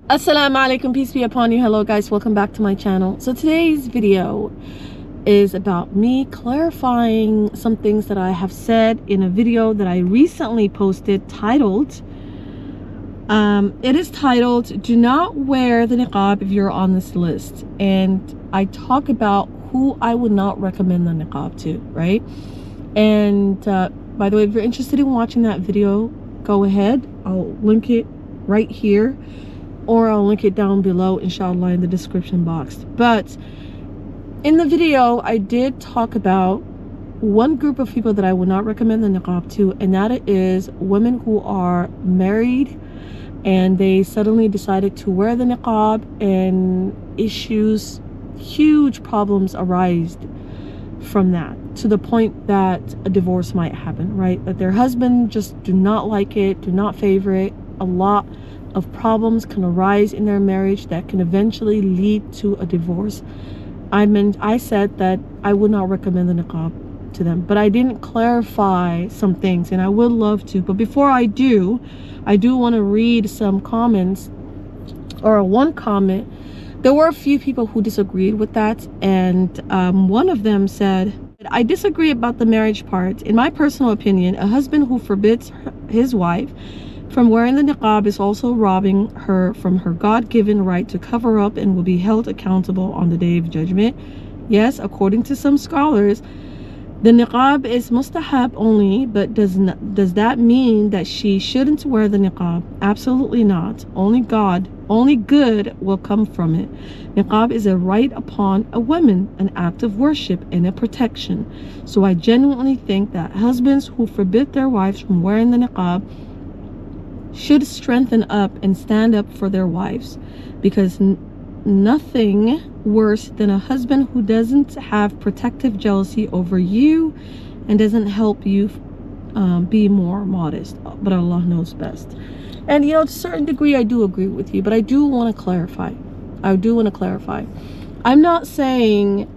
Assalamu alaikum, peace be upon you. Hello guys, welcome back to my channel. So today's video is about me clarifying some things that I have said in a video that I recently posted titled it is titled "Do Not Wear the Niqab If You're on This List," and I talk about who I would not recommend the niqab to, right? And by the way, if you're interested in watching that video, go ahead. I'll link it right here, or I'll link it down below, inshallah, in the description box. But in the video, I did talk about one group of people that I would not recommend the niqab to, and that is women who are married and they suddenly decided to wear the niqab, and huge problems arise from that, to the point that a divorce might happen, right? That their husband just do not like it, do not favor it. A lot of problems can arise in their marriage that can eventually lead to a divorce. I said that I would not recommend the niqab to them, but I didn't clarify some things, and I would love to. But before I do want to read some comments, or one comment. There were a few people who disagreed with that, and one of them said, "I disagree about the marriage part. In my personal opinion, a husband who forbids his wife from wearing the niqab is also robbing her from her God-given right to cover up and will be held accountable on the Day of Judgment. Yes, according to some scholars, the niqab is mustahab only, but does that mean that she shouldn't wear the niqab? Absolutely not. Only good will come from it. Niqab is a right upon a woman, an act of worship and a protection. So I genuinely think that husbands who forbid their wives from wearing the niqab should strengthen up and stand up for their wives, because nothing worse than a husband who doesn't have protective jealousy over you and doesn't help you be more modest. But Allah knows best." And to a certain degree I do agree with you, but I do want to clarify. I'm not saying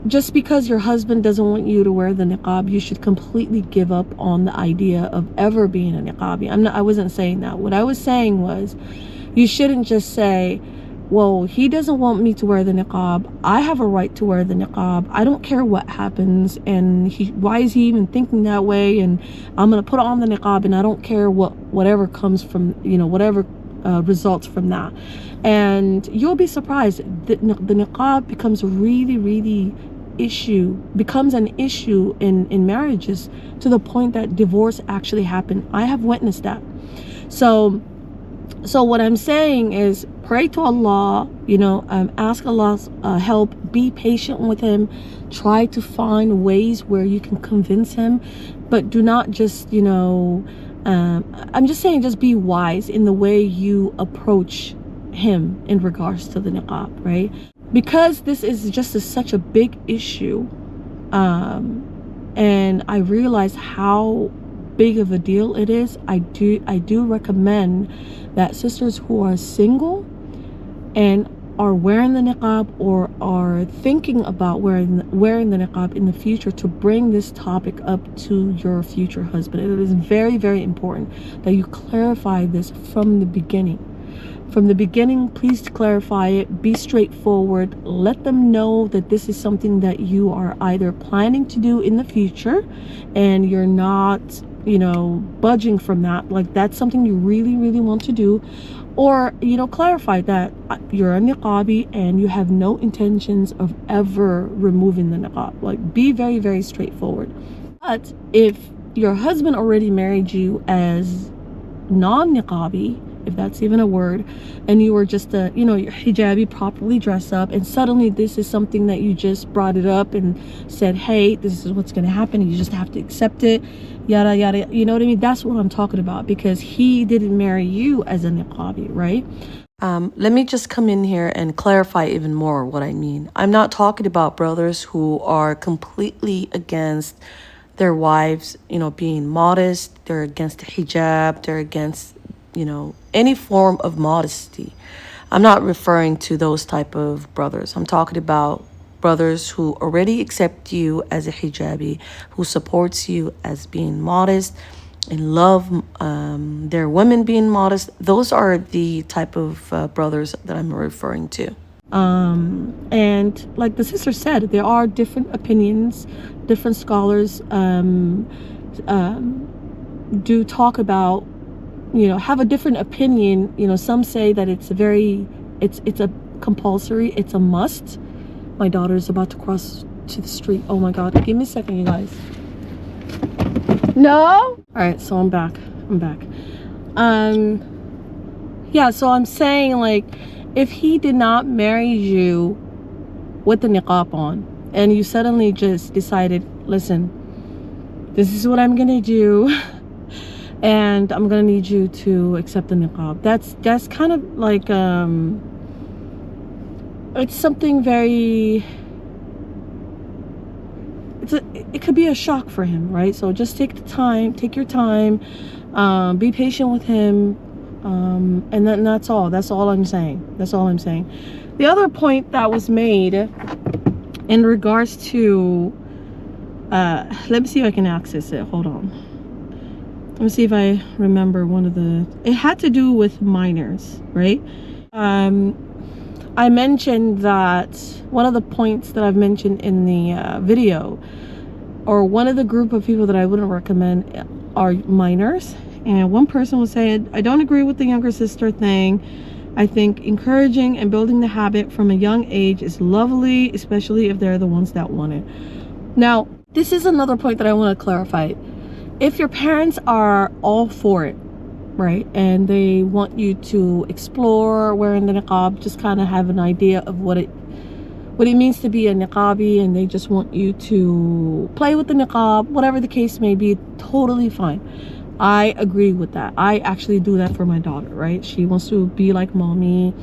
just because your husband doesn't want you to wear the niqab, you should completely give up on the idea of ever being a niqabi. I wasn't saying that. What I was saying was, you shouldn't just say, well, he doesn't want me to wear the niqab, I have a right to wear the niqab. I don't care what happens, and why is he even thinking that way, and I'm gonna put on the niqab and I don't care whatever comes from, whatever results from that. And you'll be surprised that the niqab becomes an issue in marriages, to the point that divorce actually happened. I have witnessed that. So what I'm saying is, pray to Allah, ask Allah's help, be patient with him, try to find ways where you can convince him, but do not just, I'm just saying, just be wise in the way you approach him in regards to the niqab, right? Because this is just such a big issue, and I realize how big of a deal it is. I do recommend that sisters who are single and are wearing the niqab, or are thinking about wearing the niqab in the future, to bring this topic up to your future husband. It is very, very important that you clarify this from the beginning. Please clarify it. Be straightforward. Let them know that this is something that you are either planning to do in the future, and you're not budging from that, like that's something you really, really want to do. Or clarify that you're a niqabi and you have no intentions of ever removing the niqab. Like, be very, very straightforward. But if your husband already married you as non-niqabi, if that's even a word, and you were just your hijabi, properly dressed up, and suddenly this is something that you just brought it up and said, hey, this is what's going to happen, and you just have to accept it, yada yada, you know what I mean? That's what I'm talking about, because he didn't marry you as a niqabi, right? Let me just come in here and clarify even more what I mean. I'm not talking about brothers who are completely against their wives being modest. They're against the hijab, they're against any form of modesty. I'm not referring to those type of brothers. I'm talking about brothers who already accept you as a hijabi, who supports you as being modest, and love their women being modest. Those are the type of brothers that I'm referring to. And like the sister said, there are different opinions. Different scholars do talk about, have a different opinion. Some say that it's a compulsory, it's a must. My daughter is about to cross to the street. Oh my god, give me a second, you guys. No. All right, so I'm back. Yeah, so I'm saying, like, if he did not marry you with the niqab on, and you suddenly just decided, listen, this is what I'm gonna do, and I'm gonna need you to accept the niqab. That's kind of like it's something very, it could be a shock for him, right? So just take your time, be patient with him, and then that's all I'm saying. The other point that was made in regards to let me see if I can access it. Hold on, let me see if I remember it had to do with minors, right? I mentioned that one of the points that I've mentioned in the video, or one of the group of people that I wouldn't recommend, are minors. And one person was saying, I don't agree with the younger sister thing. I think encouraging and building the habit from a young age is lovely, especially if they're the ones that want it. Now, this is another point that I want to clarify. If your parents are all for it, right, and they want you to explore wearing the niqab, just kind of have an idea of what it means to be a niqabi, and they just want you to play with the niqab, whatever the case may be, totally fine. I agree with that. I actually do that for my daughter, right? She wants to be like mommy.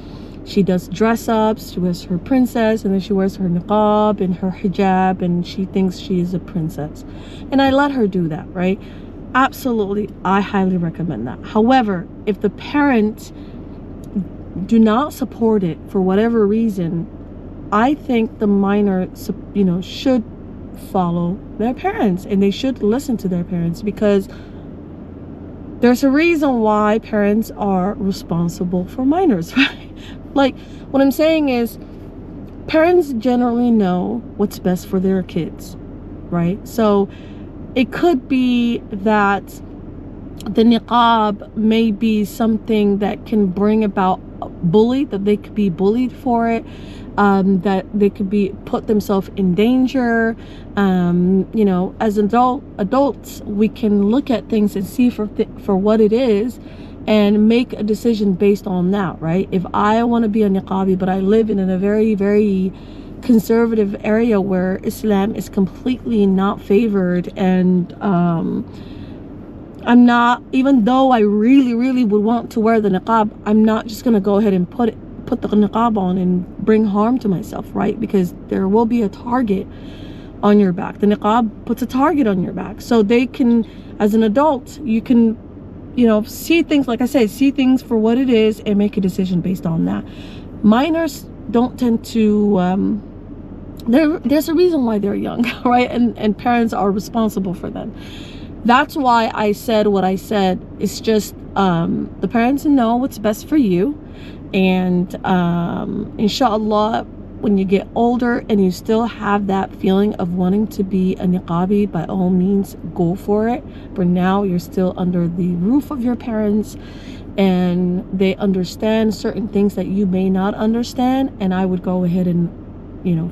She does dress ups, she wears her princess, and then she wears her niqab and her hijab, and she thinks she is a princess, and I let her do that, right? Absolutely, I highly recommend that. However, if the parents do not support it for whatever reason, I think the minor, should follow their parents, and they should listen to their parents, because there's a reason why parents are responsible for minors, right? Like, what I'm saying is, parents generally know what's best for their kids, right? So it could be that the niqab may be something that can bring about that they could be bullied for it, that they could put themselves in danger. As adults, we can look at things and see for what it is, and make a decision based on that, right? If I want to be a niqabi, but I live in a very, very conservative area where Islam is completely not favored, and I'm not, even though I really, really would want to wear the niqab, I'm not just gonna go ahead and put the niqab on and bring harm to myself, right? Because there will be a target on your back. The niqab puts a target on your back, so they can, as an adult, you can, see things, like I said, see things for what it is and make a decision based on that. Minors don't tend to there's a reason why they're young, right? And parents are responsible for them. That's why I said what I said. It's just the parents know what's best for you, and inshallah, when you get older and you still have that feeling of wanting to be a niqabi, by all means, go for it. For now, you're still under the roof of your parents, and they understand certain things that you may not understand, and I would go ahead and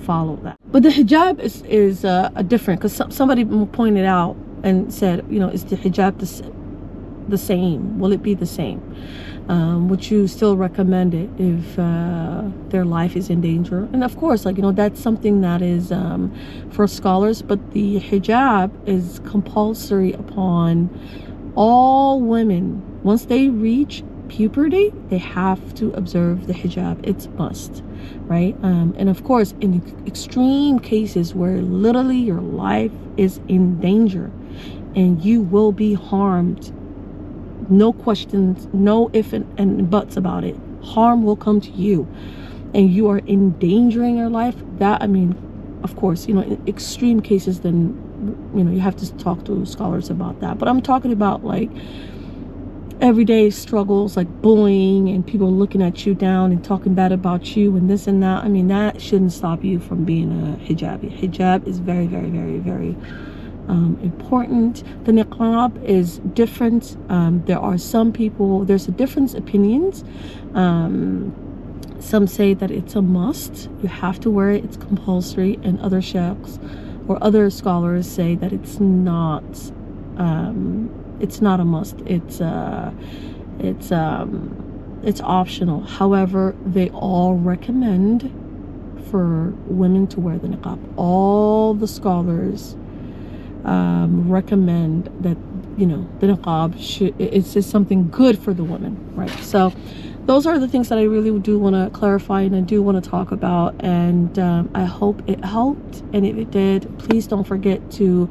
follow that. But the hijab is a different, because somebody pointed out and said, is the hijab the same? Will it be the same? Would you still recommend it if their life is in danger? And of course, that's something that is for scholars, but the hijab is compulsory upon all women. Once they reach puberty, they have to observe the hijab. It's must, right? And of course, in extreme cases where literally your life is in danger and you will be harmed, no questions, no if and buts about it, harm will come to you and you are endangering your life, that, of course, in extreme cases, then you know, you have to talk to scholars about that. But I'm talking about like everyday struggles like bullying and people looking at you down and talking bad about you and this and that. I mean, that shouldn't stop you from being a hijabi. Hijab is very, very, very, very important. The niqab is different. There are some people, there's a different opinions. Some say that it's a must, you have to wear it, it's compulsory, and other sheikhs or other scholars say that it's not a must. It's optional. However, they all recommend for women to wear the niqab. All the scholars recommend that, you know, the niqab it's just something good for the women, right? So those are the things that I really do want to clarify and I do want to talk about, and I hope it helped, and if it did, please don't forget to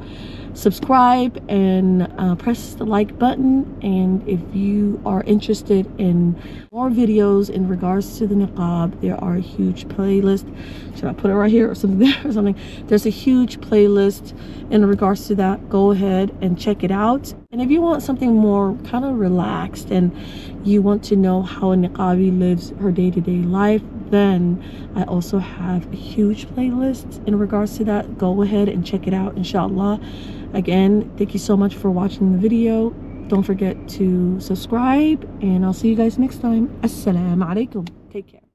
subscribe and press the like button. And if you are interested in more videos in regards to the niqab, there are a huge playlist. Should I put it right here or something there or something? There's a huge playlist in regards to that. Go ahead and check it out. And if you want something more kind of relaxed and you want to know how a niqabi lives her day-to-day life, then I also have a huge playlist in regards to that. Go ahead and check it out, inshallah. Again, thank you so much for watching the video. Don't forget to subscribe, and I'll see you guys next time. Assalamu alaikum. Take care.